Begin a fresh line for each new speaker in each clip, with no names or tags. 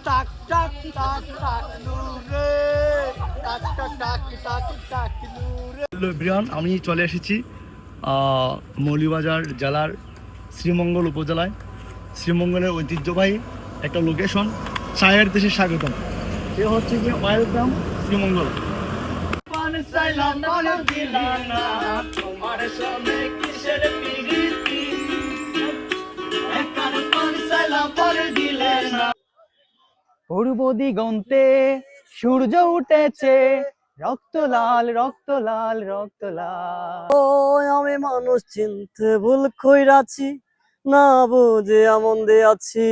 টাক টাক টাক টাক নূরে টাক টাক টাক টাক টাক নূরে। হ্যালো এভরিওয়ান, আমি চলে এসেছি মৌলভীবাজার জেলার শ্রীমঙ্গল উপজেলায়। শ্রীমঙ্গলের ঐতিহ্যবাহী একটা লোকেশন, চায়ের দেশে স্বাগতম। এ হচ্ছে কি ওয়েলকাম শ্রীমঙ্গল। তোমার সঙ্গে কিসের প্রীতি একার পান সাইলাম পরে দিলে না।
পূর্ব দিগন্তে সূর্য উঠেছে, রক্ত লাল রক্ত লাল রক্ত লাল।
ও আমি মানুষ চিনতে ভুল কইরাছি, না বুঝে আমন্দে আছি।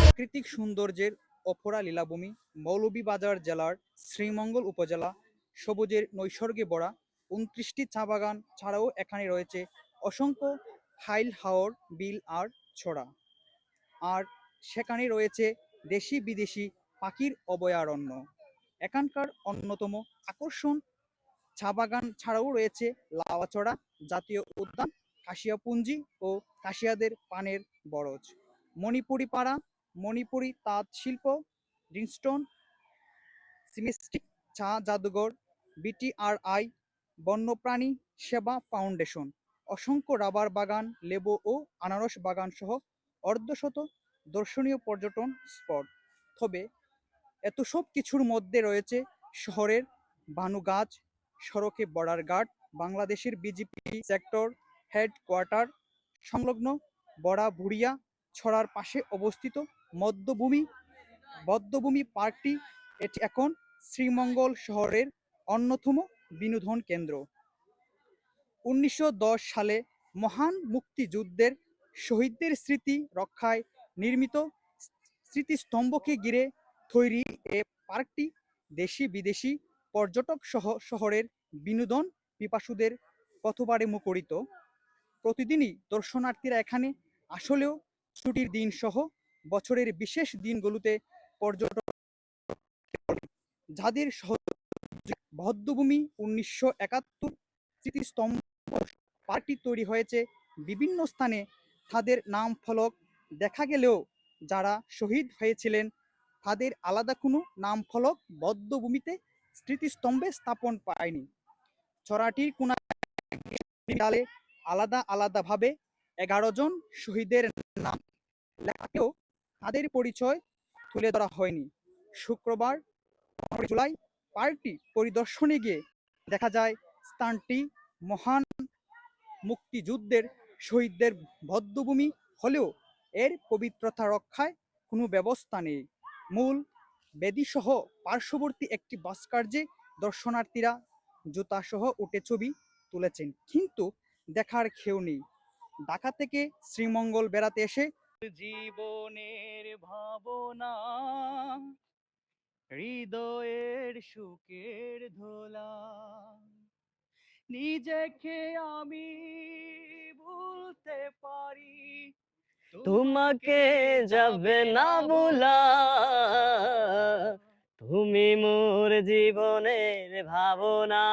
প্রাকৃতিক সৌন্দর্যের অপরা লীলাভূমি মৌলভীবাজার জেলার শ্রীমঙ্গল উপজেলা সবুজের নৈসর্গে ভরা ২৯টি চা বাগান ছাড়াও এখানে রয়েছে অসংখ্য হাইল হাওর, বিল আর ছড়া। আর সেখানে রয়েছে দেশি বিদেশি পাখির অভয়ারণ্য। এখানকার অন্যতম আকর্ষণ চা বাগান ছাড়াও রয়েছে লাউয়াছড়া জাতীয় উদ্যান, কাশিয়াপুঞ্জি ও কাশিয়াদের পানের বরজ, মণিপুরি পাড়া, মণিপুরি তাঁত শিল্প, ডিনস্টন সিমেস্টিক চা জাদুঘর, বিটিআরআই, বন্যপ্রাণী সেবা ফাউন্ডেশন, অসংখ্য রাবার বাগান, লেবু ও আনারস বাগান সহ অর্ধশত দর্শনীয় পর্যটন স্পট। তবে এত সব কিছুর মধ্যে রয়েছে শহরের বানুগাছ, সড়কে বর্ডার গার্ড, বাংলাদেশের বিজিপি সেক্টর হেডকোয়ার্টার সংলগ্ন বড়াভুড়িয়া ছড়ার পাশে অবস্থিত বদ্ধভূমি পার্কটি। এটি এখন শ্রীমঙ্গল শহরের অন্যতম বিনোদন কেন্দ্র। ১৯১০ সালে মহান মুক্তিযুদ্ধের শহীদদের স্মৃতি রক্ষায় নির্মিত স্মৃতিস্তম্ভকে ঘিরে তৈরি এ পার্কটি দেশি বিদেশি পর্যটক সহ শহরের বিনোদন পিপাসুদের কতবারে মুখরিত। প্রতিদিনই দর্শনার্থীরা এখানে আসলেও ছুটির দিন সহ বছরের বিশেষ দিনগুলোতে পর্যটক যাদের বদ্ধভূমি ১৯৭১ স্মৃতিস্তম্ভ পার্কটি তৈরি হয়েছে বিভিন্ন স্থানে, তাদের নাম ফলক দেখা গেলেও যারা শহীদ হয়েছিলেন তাদের আলাদা কোনো নাম ফলক বদ্ধভূমিতে স্মৃতিস্তম্ভে স্থাপন পায়নি। ছড়াটির কোনালে আলাদা আলাদাভাবে ১১ জন শহীদের নাম লেখাকেও তাদের পরিচয় তুলে ধরা হয়নি। শুক্রবার ১৫ জুলাই পার্কটি পরিদর্শনে গিয়ে দেখা যায় স্থানটি মহান মুক্তিযুদ্ধের শহীদদের বধ্যভূমি হলেও এর পবিত্রতা রক্ষায় কোনো ব্যবস্থা নেই। মূল বেদিসহ পার্শ্ববর্তী একটি ভাস্কর্যে দর্শনার্থীরা জুতাসহ উঠে ছবি তুলেছেন, কিন্তু দেখার কেউ নেই। ঢাকা থেকে শ্রীমঙ্গল বেড়াতে এসে জীবনের ভাবনা, হৃদয়ের সুখের ধোলা, নিজেকে আমি ভুলতে পারি,
তোমাকে যাবে না ভোলা, তুমি মোর জীবনের ভাবনা,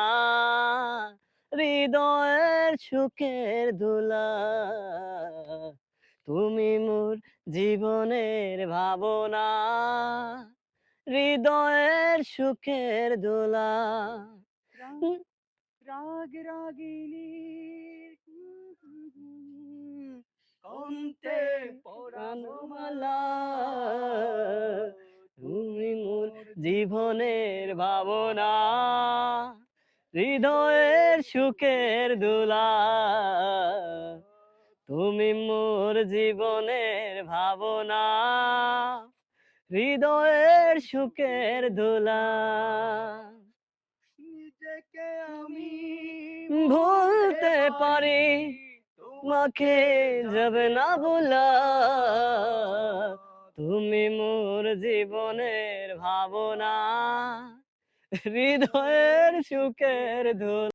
হৃদয়ের সুখের ধুলা, তুমি মোর জীবনের ভাবনা, হৃদয়ের সুখের দোলা।
রাগ রাগিনী কণ্ঠে পরানো মালা,
তুমি মোর জীবনের ভাবনা, হৃদয়ের সুখের দোলা, তুমি মোর জীবনের ভাবনা, হৃদয়ের সুখের দোলা।
নিজেকে আমি
ভুলতে পারি, তোমাকে যাবে না ভোলা, তুমি মোর জীবনের ভাবনা, হৃদয়ের সুখের ধোলা।